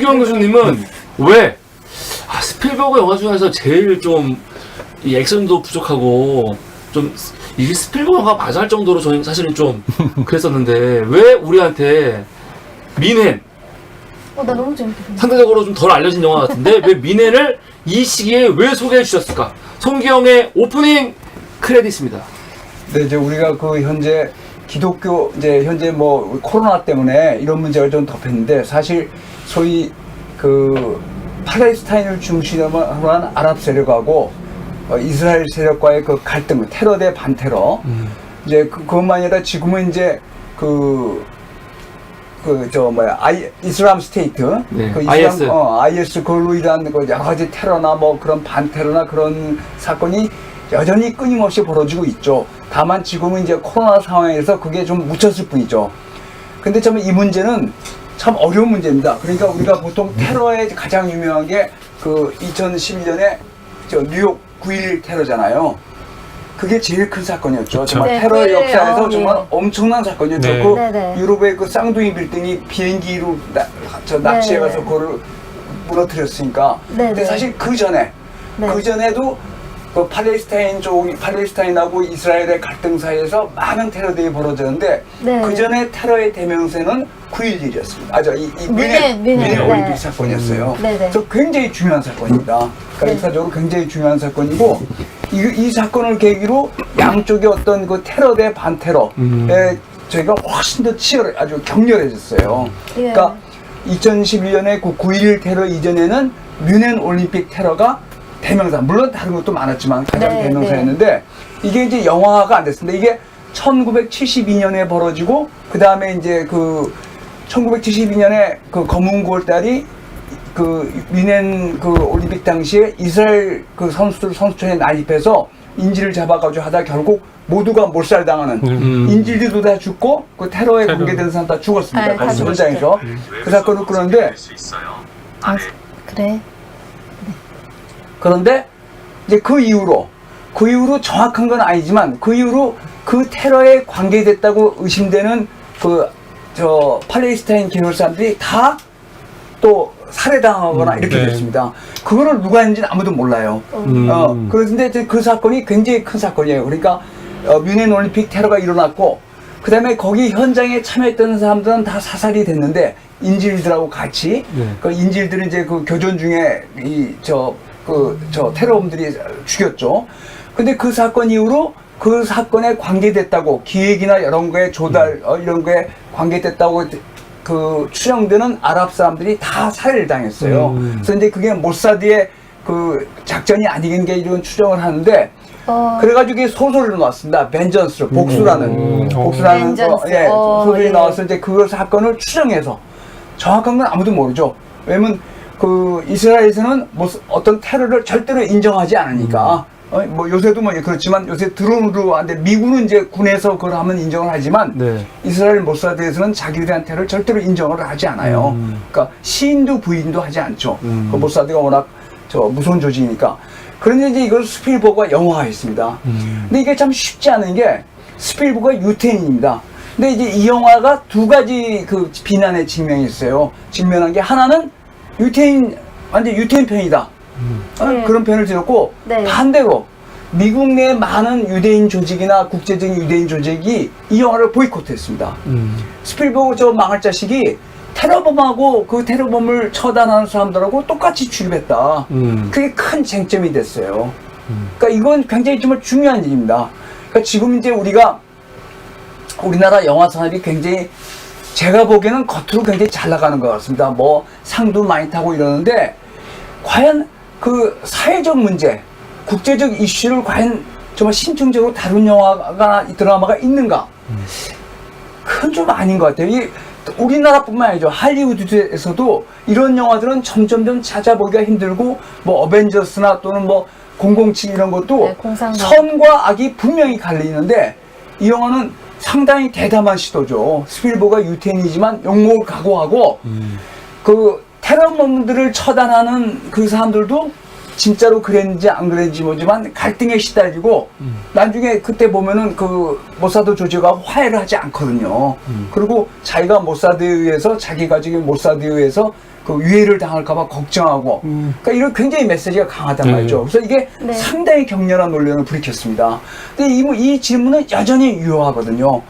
송기환 교수님은 왜 스필버그 영화 중에서 제일 좀 이 액션도 부족하고 좀 이게 스필버그 영화 맞아 할 정도로 저는 사실은 좀 그랬었는데 왜 우리한테 민헨 나 너무 재밌게 봤어. 상대적으로 좀 덜 알려진 영화 같은데 왜 민헨을 이 시기에 왜 소개해 주셨을까? 송기영의 오프닝 크레딧입니다. 네, 이제 우리가 그 현재 기독교 이제 현재 뭐 코로나 때문에 이런 문제가 좀 덮였는데 사실 소위 그 팔레스타인을 중심으로 한 아랍 세력하고 이스라엘 세력과의 그 갈등, 테러 대 반테러. 이제 그것만이 아니라 지금은 이제 이슬람 스테이트, 네, 그 IS. IS 그걸로 인한 그 여러 가지 테러나 뭐 그런 반테러나 그런 사건이 여전히 끊임없이 벌어지고 있죠. 다만 지금은 이제 코로나 상황에서 그게 좀 묻혔을 뿐이죠. 근데 참 이 문제는 참 어려운 문제입니다. 그러니까 우리가 보통 테러에 가장 유명한 게 그 2011년에 뉴욕 9.11 테러잖아요. 그게 제일 큰 사건이었죠. 그쵸. 정말 네, 테러 그래요. 역사에서 정말 예. 엄청난 사건이었죠. 네. 그 네네. 유럽의 그 쌍둥이 빌딩이 비행기로 납치해 가서 네. 그거를 무너뜨렸으니까. 네네. 근데 사실 그 전에 네. 그 전에도 그 팔레스타인하고 이스라엘의 갈등 사이에서 많은 테러들이 벌어졌는데 네. 그 전에 테러의 대명사는 9.11이었습니다. 이 민헨, 민헨 올림픽 네. 사건이었어요. 네네. 그래서 굉장히 중요한 사건입니다. 그러니까 네. 역사적으로 굉장히 중요한 사건이고 이 사건을 계기로 양쪽의 어떤 그 테러 대 반테러에 저희가 훨씬 더 아주 격렬해졌어요. 예. 그러니까 2011년에 그 9.11 테러 이전에는 뮌헨 올림픽 테러가 대명사, 물론 다른 것도 많았지만 가장 네, 대명사였는데 이게 이제 영화화가 안 됐습니다. 이게 1972년에 벌어지고 그 다음에 이제 그 1972년에 그 검은 9월달이 그 뮌헨 그 올림픽 당시에 이스라엘 그 선수들 선수촌에 난입해서 인질을 잡아가지고 하다 결국 모두가 몰살당하는 인질들도 다 죽고 그 테러에 관계된 사람 다 죽었습니다. 아, 다 그 현장에서 그 사건을 그런데 그래. 이제 그 이후로 정확한 건 아니지만 그 이후로 그 테러에 관계됐다고 의심되는 팔레스타인 계열 사람들이 다 또 살해당하거나 이렇게 네. 됐습니다. 그거를 누가 했는지는 아무도 몰라요. 그런데 이제 그 사건이 굉장히 큰 사건이에요. 그러니까 뮌헨 올림픽 테러가 일어났고 그 다음에 거기 현장에 참여했던 사람들은 다 사살이 됐는데 인질들하고 같이 그 인질들은 이제 그 교전 중에 테러범들이 죽였죠. 근데 그 사건 이후로 그 사건에 관계됐다고 기획이나 이런 거에 조달 이런 거에 관계됐다고 그 추정되는 아랍 사람들이 다 살해를 당했어요. 그래서 이제 그게 모사드의 그 작전이 아니겠는가 이런 추정을 하는데 그래가지고 이게 소설로 나왔습니다. 벤전스, 복수라는 벤전스. 소설이 예. 나와서 이제 그 사건을 추정해서 정확한 건 아무도 모르죠. 왜냐면 그 이스라엘에서는 뭐 어떤 테러를 절대로 인정하지 않으니까. 뭐 요새도 뭐 그렇지만 요새 드론으로 하는데 미국은 이제 군에서 그걸 하면 인정을 하지만 이스라엘 모사드에서는 자기들한 테러를 절대로 인정을 하지 않아요. 그러니까 시인도 부인도 하지 않죠. 그 모사드가 워낙 무서운 조직이니까. 그런데 이제 이걸 스필버그가 영화화했습니다. 근데 이게 참 쉽지 않은 게 스필버그가 유태인입니다. 근데 이제 이 영화가 두 가지 그 비난의 측면이 있어요. 직면한 게 하나는 완전 유태인 편이다. 네. 그런 편을 들었고 네. 반대로 미국 내 많은 유대인 조직이나 국제적인 유대인 조직이 이 영화를 보이콧했습니다. 스필버그 저 망할 자식이 테러범하고 그 테러범을 처단하는 사람들하고 똑같이 출입했다. 그게 큰 쟁점이 됐어요. 그러니까 이건 굉장히 정말 중요한 일입니다. 그러니까 지금 이제 우리나라 영화 산업이 굉장히 제가 보기에는 겉으로 굉장히 잘 나가는 것 같습니다. 뭐 상도 많이 타고 이러는데 과연 그 사회적 문제, 국제적 이슈를 과연 정말 신중적으로 다룬 드라마가 있는가? 그건 좀 아닌 것 같아요. 우리나라뿐만 아니죠. 할리우드에서도 이런 영화들은 점점점 찾아보기가 힘들고 뭐 어벤져스나 또는 뭐 007 이런 것도 선과 악이 분명히 갈리는데 이 영화는 상당히 대담한 시도죠. 스필버그가 유태인이지만 욕먹을 각오하고 그 테러범들을 처단하는 그 사람들도 진짜로 그랬는지 안 그랬는지 모르지만 갈등에 시달리고 나중에 그때 보면은 그 모사드 조직과 화해를 하지 않거든요. 그리고 자기가 모사드에 의해서 자기 가족이 모사드에 의해서 그 유해를 당할까봐 걱정하고 그러니까 이런 굉장히 메시지가 강하단 말이죠. 그래서 이게 네. 상당히 격렬한 논란을 불이켰습니다. 근데 이 질문은 여전히 유효하거든요.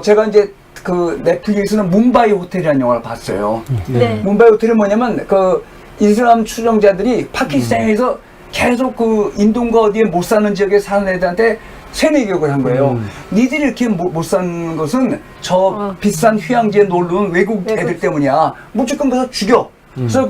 제가 이제 그 넷플릭스는 문바이 호텔이라는 영화를 봤어요. 네. 문바이 호텔은 뭐냐면 그 이슬람 추종자들이 파키스탄에서 계속 그 인도인가 어디에 못 사는 지역에 사는 애들한테 세뇌 교육을 한 거예요. 니들이 이렇게 못 사는 것은 저 비싼 휴양지에 놀러 온 외국 애들 때문이야. 무조건 가서 죽여. 그래서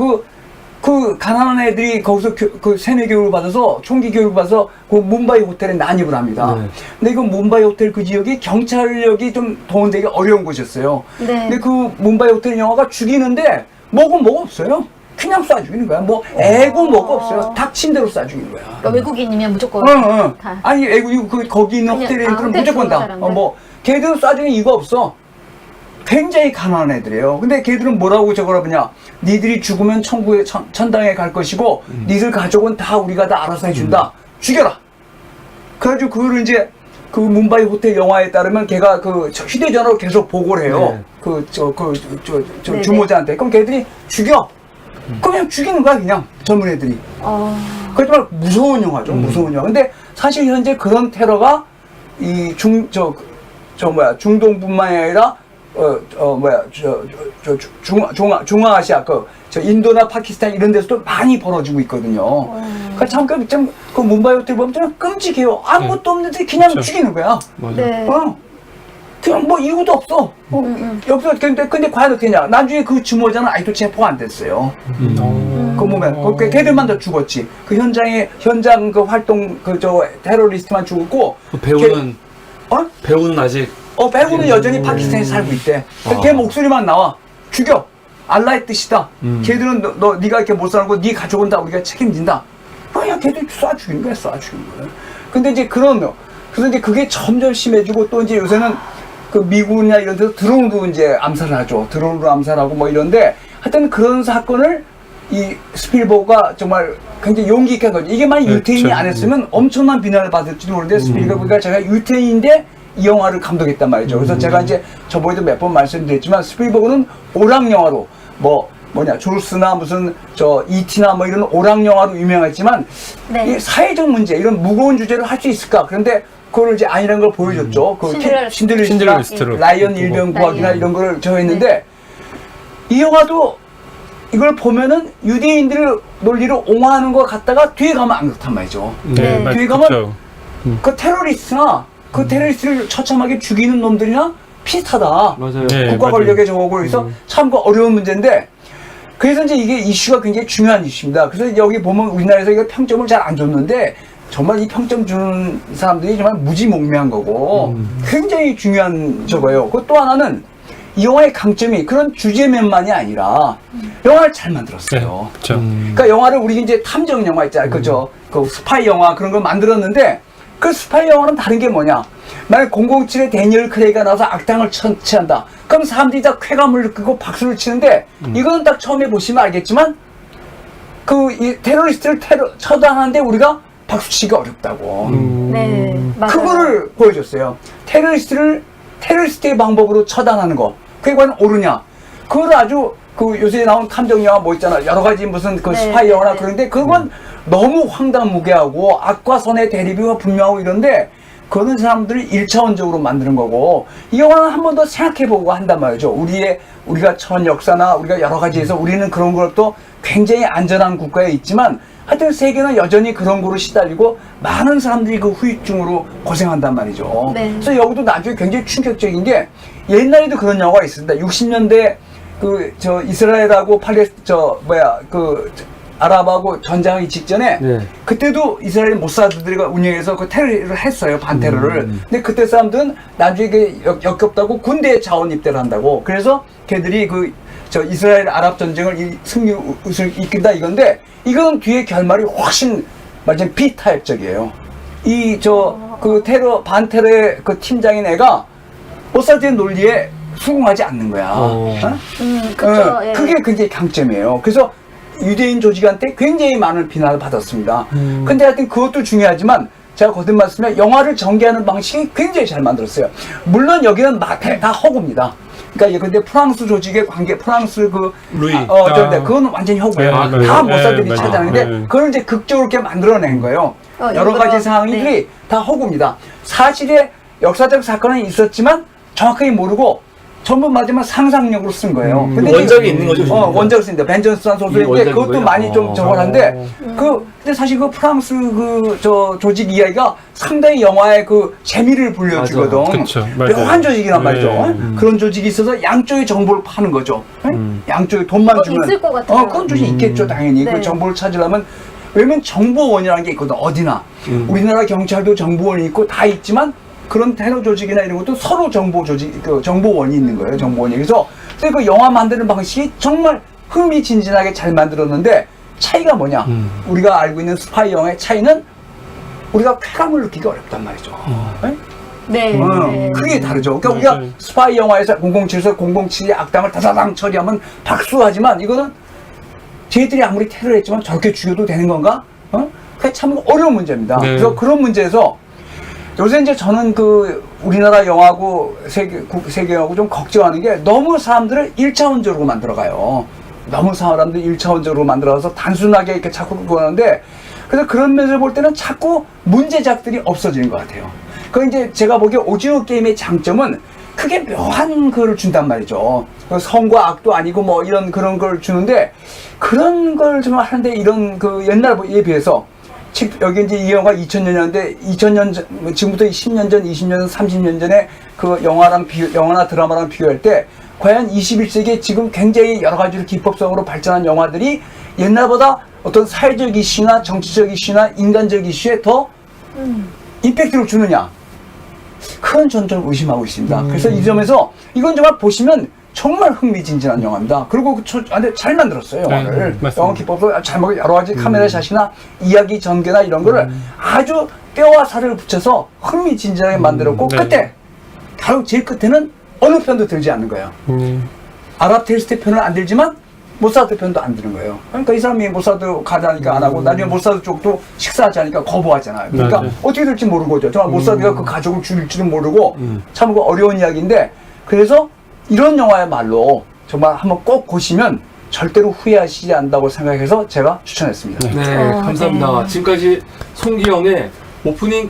그 가난한 애들이 거기서 그 세뇌 교육을 받아서 총기 교육을 받아서 그 문바이 호텔에 난입을 합니다. 네. 근데 그 문바이 호텔 그 지역이 경찰력이 좀 동원되기 어려운 곳이었어요. 네. 근데 그 문바이 호텔 영화가 죽이는데 뭐가 없어요. 그냥 쏴 죽이는 거야. 뭐 애고 뭐가 없어요. 닥친 대로 쏴 죽이는 거야. 그러니까 외국인이면 무조건 다. 아니 애고 거기 있는 그냥, 호텔에 아, 있는 호텔 무조건 좋은 다. 사람들. 뭐 걔들은 쏴 죽이는 이유가 없어. 굉장히 가난한 애들이에요. 근데 걔들은 뭐라고 저거라 보냐. 니들이 죽으면 천국에 천당에 갈 것이고 니들 가족은 다 우리가 다 알아서 해준다. 죽여라. 그래가지고 그거를 이제 그 문바이 호텔 영화에 따르면 걔가 그 휴대전화로 계속 보고를 해요. 네. 네네. 주모자한테. 그럼 걔들이 죽여. 그냥 죽이는 거야 그냥 젊은 애들이. 그 정말 무서운 영화죠. 무서운 영화. 근데 사실 현재 그런 테러가 이 중동뿐만이 아니라 중앙아시아 저 인도나 파키스탄 이런 데서도 많이 벌어지고 있거든요. 그러니까 그 문바이 호텔 보면 좀 끔찍해요. 아무것도 없는데 그냥 죽이는 거야. 맞아. 네. 그냥 뭐 이유도 없어. 여기서 근데 과연 어떻게 했냐? 나중에 그 주모자는 아직도 체포가 안 됐어요. 그 보면 걔들만 다 죽었지. 그 현장 그 활동 테러리스트만 죽었고. 그 배우는 아직 배우는 여전히 파키스탄에 살고 있대. 걔 목소리만 나와. 죽여. 알라의 뜻이다. 걔들은 네가 이렇게 못 사는 거, 네 가족은 다 우리가 책임진다. 그냥 걔들 쏴 죽이는 거야, 쏴 죽이는 거야. 근데 이제 그래서 이제 그게 점점 심해지고 또 이제 요새는 그 미국이나 이런 데서 드론으로 이제 암살을 하죠. 드론으로 암살하고 뭐 이런데 하여튼 그런 사건을 이 스필버그가 정말 굉장히 용기 있게 한 거죠. 이게 만약 유태인이 안 했으면 엄청난 비난을 받을지도 모르는데 스필버그가 제가 유태인인데 이 영화를 감독했단 말이죠. 그래서 제가 이제 저번에도 몇 번 말씀드렸지만 스필버그는 오락 영화로 조스나 무슨 이티나 뭐 이런 오락 영화로 유명했지만 네. 이 사회적 문제 이런 무거운 주제를 할 수 있을까? 그런데 그걸 이제 아니라는 걸 보여줬죠. 그 신들레라 리스트로 라이언 일병 구하기나 이런 걸 저 했는데 이 영화도 이걸 보면은 유대인들의 논리를 옹호하는 것 같다가 뒤에 가면 안 그렇단 말이죠. 네. 뒤에 가면 그 테러리스트나 그 테러리스트를 처참하게 죽이는 놈들이나 비슷하다. 맞아요. 네. 국가 맞아요. 권력의 저거고 해서 참 어려운 문제인데 그래서 이제 이게 이슈가 굉장히 중요한 이슈입니다. 그래서 여기 보면 우리나라에서 이거 평점을 잘 안 줬는데 정말 이 평점 주는 사람들이 정말 무지몽매한 거고 굉장히 중요한 저거예요. 그 또 하나는 이 영화의 강점이 그런 주제면만이 아니라 영화를 잘 만들었어요. 그렇죠. 그러니까 영화를 우리 이제 탐정 영화 있잖아요. 그 스파이 영화 그런 걸 만들었는데 그 스파이 영화는 다른 게 뭐냐? 만약 007의 데니얼 크레이가 나와서 악당을 처치한다. 그럼 사람들이 다 쾌감을 느끼고 박수를 치는데 이거는 딱 처음에 보시면 알겠지만 이 테러리스트를 처단하는데 우리가 박수치기 어렵다고. 네. 맞아요. 그거를 보여줬어요. 테러리스트의 방법으로 처단하는 거. 그게 과연 옳으냐? 그걸 아주 요새 나온 탐정 영화 뭐 있잖아. 여러 가지 무슨 네, 스파이 영화나 네. 그런데 그건 너무 황당무계하고 악과 선의 대립이 분명하고 이런데 그런 사람들을 1차원적으로 만드는 거고 이 영화는 한 번 더 생각해보고 한단 말이죠. 우리가 전 역사나 우리가 여러 가지에서 우리는 그런 것도 굉장히 안전한 국가에 있지만 하여튼 세계는 여전히 그런 거로 시달리고 많은 사람들이 그 후유증으로 고생한단 말이죠. 네. 그래서 여기도 나중에 굉장히 충격적인 게 옛날에도 그런 영화가 있습니다. 60년대 이스라엘하고 아랍하고 전쟁하기 직전에 네. 그때도 이스라엘 모사드들이 운영해서 그 테러를 했어요. 반테러를. 근데 그때 사람들은 나중에 그게 역겹다고 군대에 자원 입대를 한다고. 그래서 걔들이 이스라엘 아랍 전쟁을 승리를 이끈다 이건데 이건 뒤에 결말이 훨씬 완전 비타협적이에요. 반테러의 그 팀장인 애가 모사드의 논리에 수긍하지 않는 거야. 그쵸. 예. 그게 굉장히 강점이에요. 그래서 유대인 조직한테 굉장히 많은 비난을 받았습니다. 근데 하여튼 그것도 중요하지만 제가 거듭 말씀드리면 영화를 전개하는 방식이 굉장히 잘 만들었어요. 물론 여기는 다 허구입니다. 그러니까 근데 프랑스 조직의 관계, 프랑스 루이. 그건 완전히 허구예요. 네, 다 네, 모사들이 네, 찾아내는데 네. 그걸 이제 극적으로 이렇게 만들어낸 거예요. 여러 가지 일부러, 상황들이 네. 다 허구입니다. 사실의 역사적 사건은 있었지만 정확하게 모르고 전부 마지막 상상력으로 쓴 거예요. 근데 원작이 이제- 있는 거죠. 원작을 쓴데 벤전스란 소설인데 원작인 그것도 거예요? 많이 좀 적어놨는데 음. 근데 사실 그 프랑스 조직 이야기가 상당히 영화의 그 재미를 불려주거든. 맞아. 그쵸, 맞아요. 묘한 조직이란 네. 말이죠. 그런 조직이 있어서 양쪽의 정보를 파는 거죠. 양쪽에 돈만 어, 주면 있을 것 같아요. 그런 조직이 있겠죠, 당연히. 네. 그 정보를 찾으려면 왜냐면 정보원이라는 게 있거든, 어디나. 우리나라 경찰도 정보원이 있고 다 있지만 그런 테러 조직이나 이런 것도 서로 정보원이 있는 거예요, 정보원이. 그래서 그 영화 만드는 방식이 정말 흥미진진하게 잘 만들었는데 차이가 뭐냐? 우리가 알고 있는 스파이 영화의 차이는 우리가 쾌감을 느끼기 어렵단 말이죠. 네? 네. 네. 크게 다르죠. 그러니까 우리가 맞아요. 스파이 영화에서 007에서 007의 악당을 다다당 처리하면 박수하지만 이거는 쟤들이 아무리 테러했지만 저렇게 죽여도 되는 건가? 그게 참 어려운 문제입니다. 네. 그래서 그런 문제에서 요새 이제 저는 그 우리나라 영화하고 세계 영화하고 좀 걱정하는 게 너무 사람들을 1차원적으로 만들어가요. 너무 사람들이 1차원적으로 만들어가서 단순하게 이렇게 자꾸 그러는데 그래서 그런 면에서 볼 때는 자꾸 문제작들이 없어지는 것 같아요. 그 이제 제가 보기에 오징어 게임의 장점은 크게 묘한 거를 준단 말이죠. 그 성과 악도 아니고 뭐 이런 그런 걸 주는데 그런 걸 좀 하는데 이런 그 옛날에 비해서 여기 이제 이 영화 2000년인데 2000년 전, 지금부터 10년 전, 20년, 30년 전에 그 영화나 드라마랑 비교할 때 과연 21세기에 지금 굉장히 여러 가지로 기법성으로 발전한 영화들이 옛날보다 어떤 사회적 이슈나 정치적 이슈나 인간적 이슈에 더 임팩트를 주느냐? 그건 전 좀 의심하고 있습니다. 그래서 이 점에서 이건 정말 보시면 정말 흥미진진한 영화입니다. 그리고 근데 잘 만들었어요, 영화를. 네, 맞습니다. 영화 기법도 잘 여러 가지 카메라 샷이나 이야기 전개나 이런 거를 아주 뼈와 살을 붙여서 흥미진진하게 만들었고 네. 끝에 바로 제일 끝에는 어느 편도 들지 않는 거예요. 아랍 테리스트 편은 안 들지만 모사드 편도 안 드는 거예요. 그러니까 이 사람이 모사드 가자니까 안 하고 나중에 모사드 쪽도 식사하지 않으니까 거부하잖아요. 그러니까 맞아요. 어떻게 될지 모르는 거죠. 정말 모사드가 그 가족을 줄일지도 모르고 참 그 어려운 이야기인데 그래서 이런 영화야말로 정말 한번 꼭 보시면 절대로 후회하시지 않는다고 생각해서 제가 추천했습니다. 네, 어, 감사합니다. 네. 지금까지 송기영의 오프닝